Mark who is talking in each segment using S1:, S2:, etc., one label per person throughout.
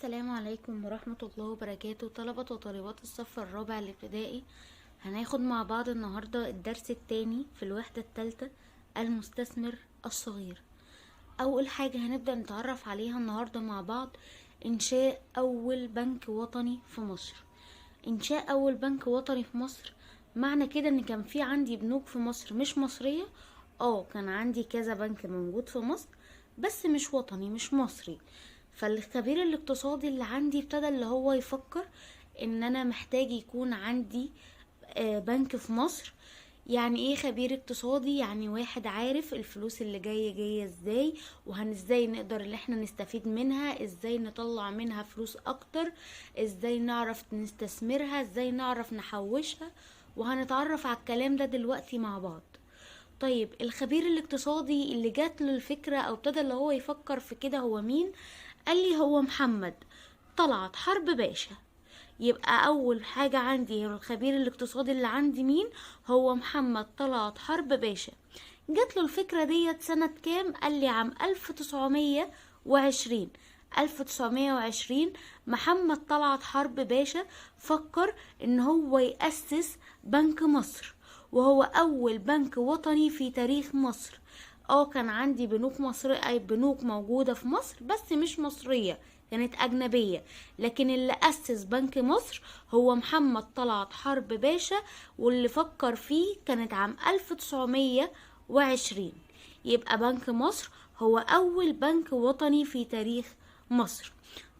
S1: السلام عليكم ورحمة الله وبركاته، طلبة وطالبات الصف الرابع الابتدائي. هناخد مع بعض النهاردة الدرس التاني في الوحدة التالتة، المستثمر الصغير. أول حاجة هنبدأ نتعرف عليها النهاردة مع بعض إنشاء أول بنك وطني في مصر. إنشاء أول بنك وطني في مصر معنى كده إن كان في عندي بنوك في مصر مش مصرية. كان عندي كذا بنك موجود في مصر بس مش وطني، مش مصري. فالخبير الاقتصادي اللي عندي ابتدى اللي هو يفكر ان انا محتاج يكون عندي بنك في مصر. يعني ايه خبير اقتصادي؟ يعني واحد عارف الفلوس اللي جاية ازاي، ازاي نقدر اللي احنا نستفيد منها، ازاي نطلع منها فلوس اكتر، ازاي نعرف نستثمرها، ازاي نعرف نحوشها. وهنتعرف على الكلام ده دلوقتي مع بعض. طيب الخبير الاقتصادي اللي جات له الفكرة او ابتدى اللي هو يفكر في كده هو مين؟ قال لي هو محمد طلعت حرب باشا. يبقى اول حاجة عندي الخبير الاقتصادي اللي عندي مين؟ هو محمد طلعت حرب باشا. جات له الفكرة ديت سنة كام؟ قال لي عام 1920. 1920 محمد طلعت حرب باشا فكر ان هو يأسس بنك مصر، وهو اول بنك وطني في تاريخ مصر. كان عندي بنوك مصرية، اي بنوك موجودة في مصر بس مش مصرية، كانت اجنبية. لكن اللي اسس بنك مصر هو محمد طلعت حرب باشا، واللي فكر فيه كانت عام 1920. يبقى بنك مصر هو اول بنك وطني في تاريخ مصر.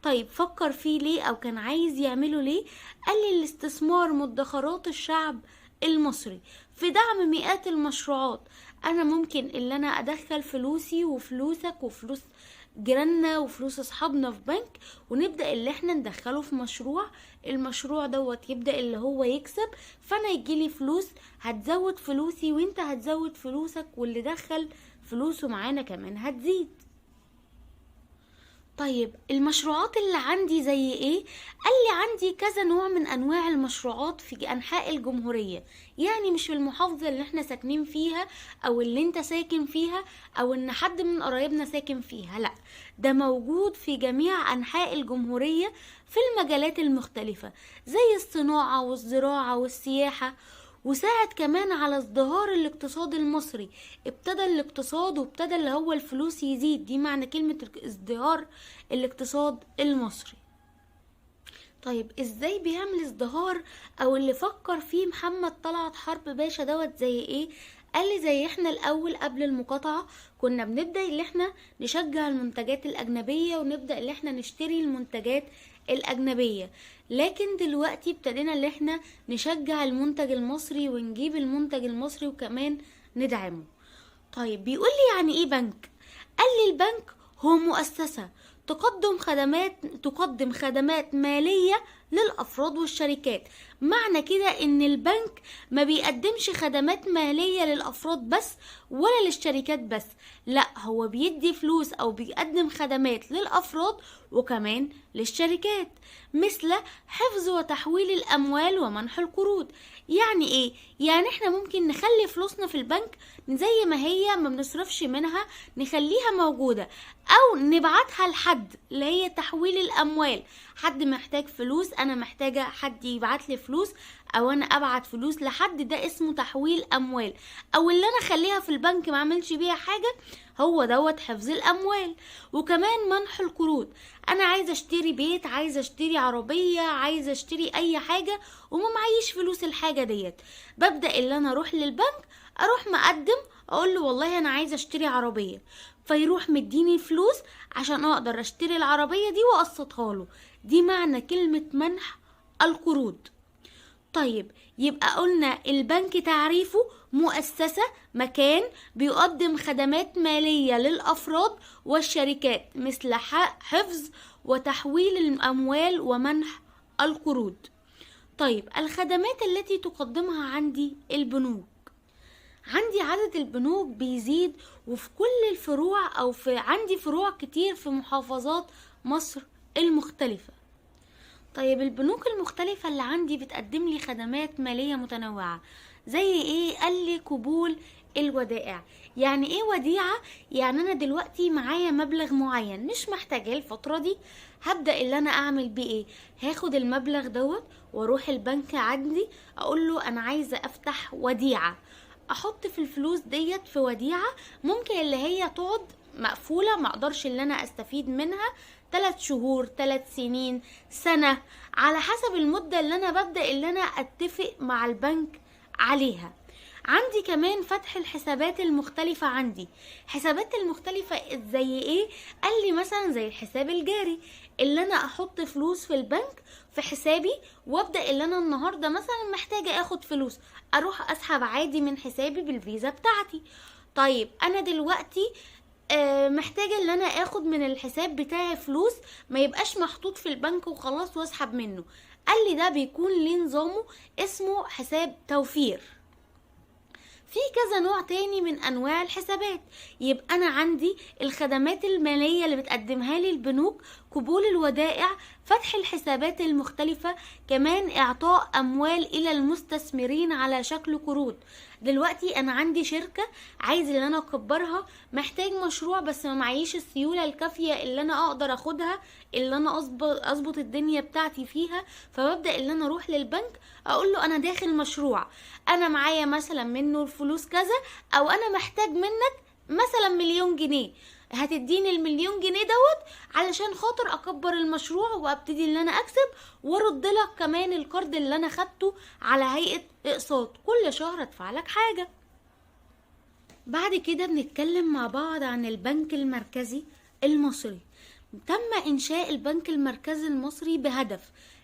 S1: طيب فكر فيه ليه او كان عايز يعمله ليه؟ قال لي الاستثمار مدخرات الشعب المصري في دعم مئات المشروعات. انا ممكن اللي انا ادخل فلوسي وفلوسك وفلوس جيراننا وفلوس اصحابنا في بنك، ونبدأ اللي احنا ندخله في مشروع. المشروع دوت يبدأ اللي هو يكسب، فانا يجيلي فلوس هتزود فلوسي وانت هتزود فلوسك، واللي دخل فلوسه معانا كمان هتزيد. طيب المشروعات اللي عندي زي ايه؟ قال لي عندي كذا نوع من انواع المشروعات في انحاء الجمهورية. يعني مش في المحافظة اللي احنا ساكنين فيها او اللي انت ساكن فيها او ان حد من قرايبنا ساكن فيها، لا، ده موجود في جميع انحاء الجمهورية في المجالات المختلفة، زي الصناعة والزراعة والسياحة. وساعد كمان على ازدهار الاقتصاد المصري. ابتدى الاقتصاد وابتدى اللي هو الفلوس يزيد، دي معنى كلمة ازدهار الاقتصاد المصري. طيب ازاي بيعمل ازدهار او اللي فكر فيه محمد طلعت حرب باشا دوت زي ايه؟ قال لي زي احنا الاول قبل المقاطعة كنا بنبدأ اللي احنا نشجع المنتجات الاجنبية ونبدأ اللي احنا نشتري المنتجات الاجنبية، لكن دلوقتي ابتدينا اللي احنا نشجع المنتج المصري ونجيب المنتج المصري وكمان ندعمه. طيب بيقول لي يعني ايه بنك؟ قال لي البنك هو مؤسسة تقدم خدمات مالية للأفراد والشركات. معنى كده ان البنك ما بيقدمش خدمات مالية للأفراد بس ولا للشركات بس، لا، هو بيدي فلوس او بيقدم خدمات للأفراد وكمان للشركات، مثل حفظ وتحويل الأموال ومنح القروض. يعني ايه؟ يعني احنا ممكن نخلي فلوسنا في البنك زي ما هي، ما بنصرفش منها، نخليها موجودة، او نبعتها لحد اللي هي تحويل الاموال. حد محتاج فلوس، انا محتاجة حد يبعت لي فلوس، او انا ابعت فلوس لحد، ده اسمه تحويل اموال. او اللي انا اخليها في البنك ما اعملش بيها حاجة، هو دوت حفظ الاموال. وكمان منح القروض، انا عايزة اشتري بيت، عايزة اشتري عربية، عايزة اشتري اي حاجة وما معيش فلوس الحاجة ديت، ببدأ اللي انا اروح للبنك، اروح مقدم، اقول له والله انا عايزة اشتري عربية، فيروح مديني فلوس عشان اقدر اشتري العربية دي واقسطها له. دي معنى كلمة منح القروض. طيب يبقى قلنا البنك تعريفه مؤسسة، مكان بيقدم خدمات مالية للأفراد والشركات، مثل حفظ وتحويل الأموال ومنح القروض. طيب الخدمات التي تقدمها عندي البنوك، عندي عدد البنوك بيزيد وفي كل الفروع، او عندي فروع كتير في محافظات مصر المختلفة. طيب البنوك المختلفة اللي عندي بتقدم لي خدمات مالية متنوعة زي ايه؟ قال لي قبول الودائع. يعني ايه وديعة؟ يعني انا دلوقتي معايا مبلغ معين مش محتاجاه الفترة دي، هبدأ اللي انا اعمل بيه ايه؟ هاخد المبلغ دوت واروح البنك عندي اقول له انا عايزة افتح وديعة، احط في الفلوس ديت في وديعة ممكن اللي هي تقعد مقفولة، ما اقدرش اللي انا استفيد منها 3 شهور، 3 سنين، سنة، على حسب المدة اللي انا ببدأ اللي انا اتفق مع البنك عليها. عندي كمان فتح الحسابات المختلفة. عندي حسابات المختلفة زي ايه؟ قال لي مثلا زي الحساب الجاري، اللي انا احط فلوس في البنك في حسابي، وابدأ اللي انا النهاردة مثلا محتاجة اخد فلوس اروح اسحب عادي من حسابي بالفيزا بتاعتي. طيب انا دلوقتي محتاجة ان انا اخد من الحساب بتاعي فلوس، ما يبقاش محطوط في البنك وخلاص واسحب منه. قال لي ده بيكون ليه نظامه اسمه حساب توفير. في كذا نوع تاني من انواع الحسابات. يبقى انا عندي الخدمات المالية اللي بتقدمها لي البنوك، قبول الودائع، فتح الحسابات المختلفة، كمان اعطاء اموال الى المستثمرين على شكل قروض. دلوقتي انا عندي شركة عايز ان انا اكبرها، محتاج مشروع بس ما معيش السيولة الكافية اللي انا اقدر اخدها، اللي انا اظبط الدنيا بتاعتي فيها، فببدأ اللي انا اروح للبنك اقول له انا داخل مشروع، انا معايا مثلا منه الفلوس كذا، او انا محتاج منك مثلا 1,000,000 جنيه، هتديني ال1,000,000 جنيه دوت علشان خاطر اكبر المشروع وابتدي ان انا اكسب، وارد لك كمان القرض اللي انا خدته على هيئة اقساط، كل شهر ادفع لك حاجة. بعد كده بنتكلم مع بعض عن البنك المركزي المصري. تم انشاء البنك المركزي المصري بهدف.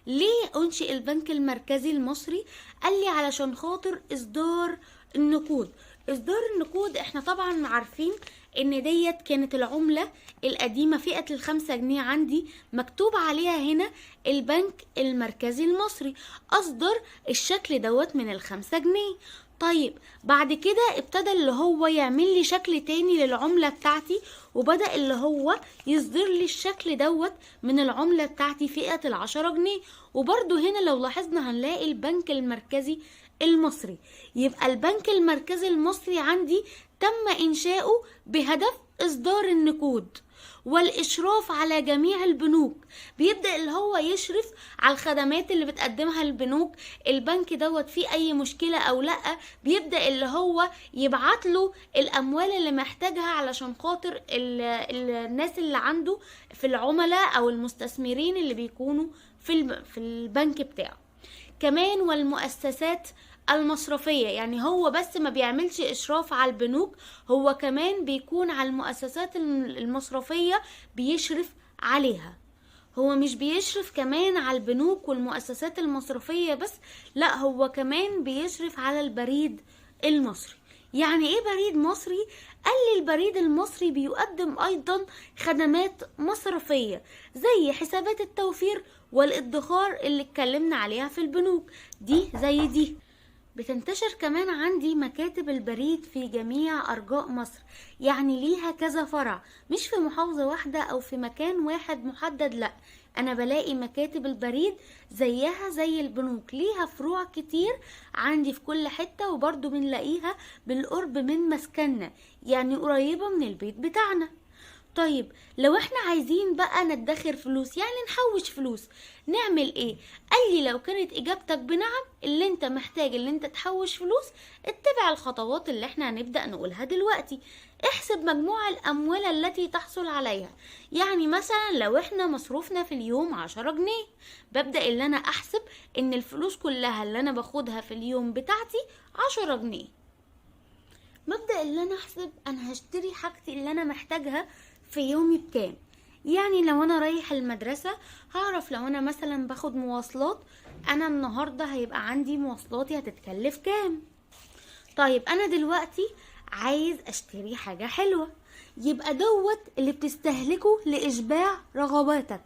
S1: ليه انشئ البنك المركزي المصري؟ قال لي علشان خاطر اصدار النقود. اصدار النقود احنا طبعا عارفين ان ديت كانت العملة القديمة فئة ال5 جنيه، عندي مكتوب عليها هنا البنك المركزي المصري اصدر الشكل دوت من ال5 جنيه. طيب بعد كده ابتدى اللي هو يعمل لي شكل تاني للعملة بتاعتي، وبدأ اللي هو يصدر لي الشكل دوت من العملة بتاعتي فئة ال10 جنيه. وبرضو هنا لو لاحظنا هنلاقي البنك المركزي المصري. يبقى البنك المركزي المصري عندي تم إنشاؤه بهدف إصدار النقود والإشراف على جميع البنوك. بيبدأ اللي هو يشرف على الخدمات اللي بتقدمها البنوك، البنك دوت فيه أي مشكلة أو لأ، بيبدأ اللي هو يبعت له الأموال اللي محتاجها علشان خاطر الناس اللي عنده في العملاء أو المستثمرين اللي بيكونوا في البنك بتاعه. كمان والمؤسسات المصرفية، يعني هو بس ما بيعملش إشراف على البنوك، هو كمان بيكون على المؤسسات المصرفية بيشرف عليها. هو مش بيشرف كمان على البنوك والمؤسسات المصرفية بس، لا هو كمان بيشرف على البريد المصري. يعني ايه بريد مصري؟ قال لي البريد المصري بيقدم ايضا خدمات مصرفية زي حسابات التوفير والادخار اللي اتكلمنا عليها في البنوك دي زي دي. بتنتشر كمان عندي مكاتب البريد في جميع أرجاء مصر، يعني ليها كذا فرع، مش في محافظة واحدة أو في مكان واحد محدد، لأ أنا بلاقي مكاتب البريد زيها زي البنوك ليها فروع كتير عندي في كل حتة، وبرضو بنلاقيها بالقرب من مسكننا، يعني قريبة من البيت بتاعنا. طيب لو احنا عايزين بقى ندخر فلوس، يعني نحوش فلوس، نعمل ايه؟ قال لي لو كانت اجابتك بنعم، اللي انت محتاج اللي انت تحوش فلوس، اتبع الخطوات اللي احنا هنبدأ نقولها دلوقتي. احسب مجموع الاموال التي تحصل عليها. يعني مثلا لو احنا مصروفنا في اليوم 10 جنيه، ببدأ اللي انا احسب ان الفلوس كلها اللي انا باخدها في اليوم بتاعتي 10 جنيه. مبدأ اللي انا احسب انا هشتري حاجتي اللي انا محتاجها في يومي بكام. يعني لو انا رايح المدرسة هعرف لو انا مثلا باخد مواصلات، انا النهاردة هيبقى عندي مواصلاتي هتتكلف كام. طيب انا دلوقتي عايز اشتري حاجة حلوة، يبقى دوت اللي بتستهلكه لاشباع رغباتك.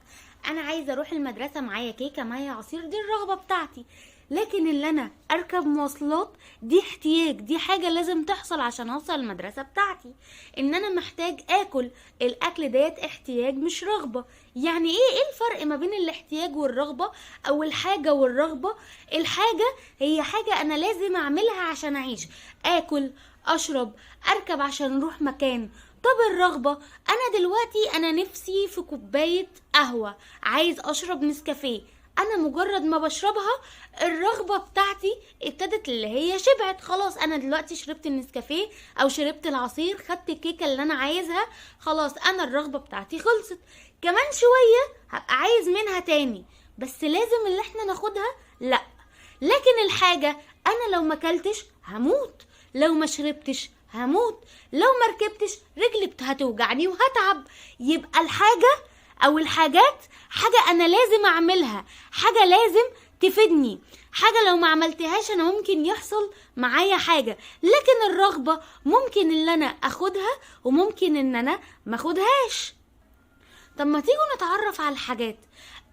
S1: انا عايزة اروح المدرسة معايا كيكة معايا عصير، دي الرغبة بتاعتي. لكن اللي انا اركب مواصلات دي احتياج، دي حاجة لازم تحصل عشان اوصل المدرسة بتاعتي. ان انا محتاج اكل، الاكل ديت احتياج مش رغبة. يعني ايه الفرق ما بين الاحتياج والرغبة او الحاجة والرغبة؟ الحاجة هي حاجة انا لازم اعملها عشان اعيش، اكل، اشرب، اركب عشان نروح مكان. طب الرغبة، انا دلوقتي انا نفسي في كوباية قهوة، عايز اشرب نسكافيه. انا مجرد ما بشربها الرغبة بتاعتي ابتدت اللي هي شبعت، خلاص انا دلوقتي شربت النسكافيه او شربت العصير، خدت الكيكة اللي انا عايزها، خلاص انا الرغبة بتاعتي خلصت. كمان شوية هبقى عايز منها تاني، بس لازم اللي احنا ناخدها؟ لا. لكن الحاجة، انا لو ماكلتش هموت، لو ما شربتش هموت، لو ما ركبتش رجلي هتوجعني وهتعب. يبقى الحاجة او الحاجات حاجة انا لازم اعملها، حاجة لازم تفيدني، حاجة لو ما عملتهاش انا ممكن يحصل معايا حاجة. لكن الرغبة ممكن اللي انا اخدها وممكن ان انا ما اخدهاش. طب ما تيجوا نتعرف على الحاجات.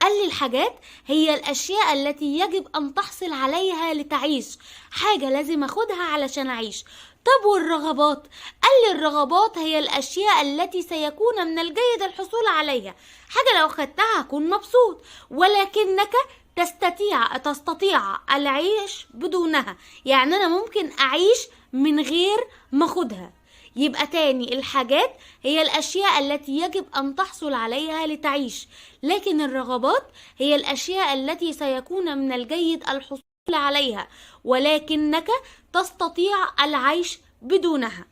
S1: قال لي الحاجات هي الأشياء التي يجب أن تحصل عليها لتعيش، حاجة لازم أخدها علشان أعيش. طب والرغبات؟ قال لي الرغبات هي الأشياء التي سيكون من الجيد الحصول عليها، حاجة لو خدتها هكون مبسوط، ولكنك تستطيع العيش بدونها، يعني أنا ممكن أعيش من غير ما أخدها. يبقى تاني، الحاجات هي الأشياء التي يجب أن تحصل عليها لتعيش، لكن الرغبات هي الأشياء التي سيكون من الجيد الحصول عليها ولكنك تستطيع العيش بدونها.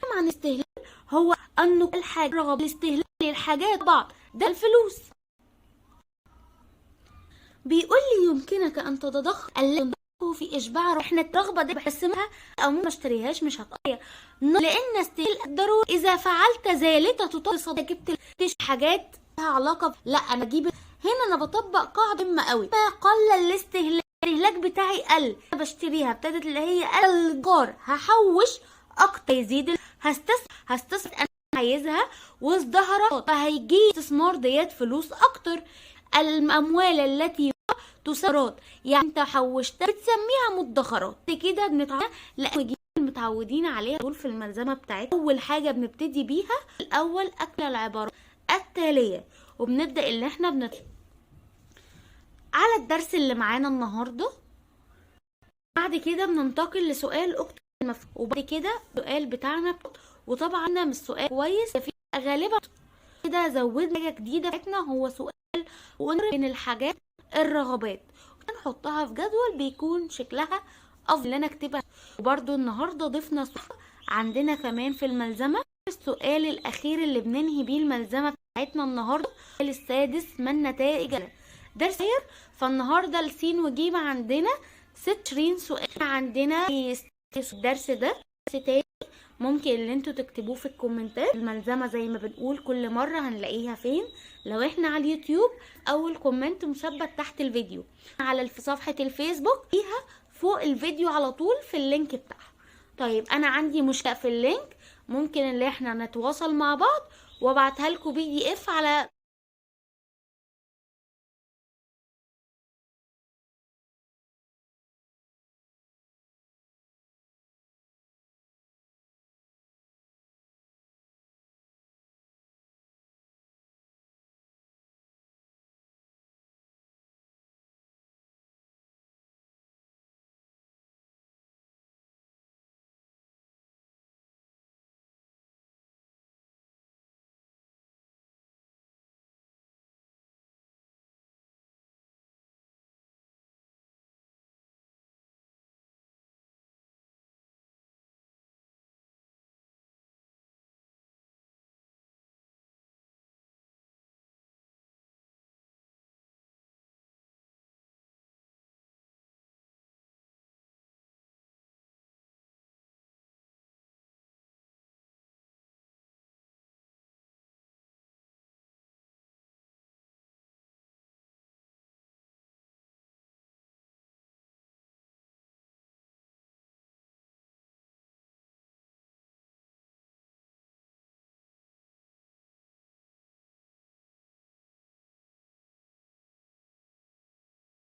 S1: طبعا الاستهلاك هو أنه الحاجة رغب الاستهلاك للحاجات بعض، ده الفلوس. بيقول لي يمكنك أن تتضخم في اشباع احنا الرغبه دي بحسمها او ما اشتريهاش مش هتقضي، لان استهلاك ضروري. اذا فعلت ذلك تتصل جبت حاجات لها علاقه لا انا اجيب هنا. انا بطبق قاعده مهمه قوي، ما قل الاستهلاك بتاعي قل، بشتريها ابتدت اللي هي قل الجار، هحوش اكتر يزيد، هستثمر انا عايزها وازدهرت، فهيجي استثمار ديت فلوس اكتر. الاموال التي تسارات يعني انت حوشتها بتسميها مدخرات. كده لا متعودين عليها دول في الملزمه بتاعتنا. اول حاجه بنبتدي بيها الاول اكل العبارات التاليه، وبنبدا اللي احنا على الدرس اللي معانا النهارده. بعد كده بننتقل لسؤال اكتب المفهوم، وبعد كده السؤال بتاعنا، وطبعا مش سؤال كويس في غالبا كده زودنا حاجه جديده بتاعتنا، هو سؤال بين الحاجات الرغبات، ونحطها في جدول بيكون شكلها افضل انا اكتبها. وبرده النهارده ضفنا عندنا كمان في الملزمه السؤال الاخير اللي بننهي بيه الملزمه بتاعتنا النهارده، السؤال السادس، ما النتائج درس خير. فالنهارده لسين وجيم عندنا 20 سؤال. عندنا الدرس ده درس تاني ممكن اللي انتوا تكتبوه في الكومنتات. الملزمه زي ما بنقول كل مره هنلاقيها فين؟ لو احنا على اليوتيوب اول كومنت مثبت تحت الفيديو، على صفحه الفيسبوك فيها فوق الفيديو على طول في اللينك بتاعها. طيب انا عندي مشكله في اللينك، ممكن اللي احنا نتواصل مع بعض وابعتها لكم PDF على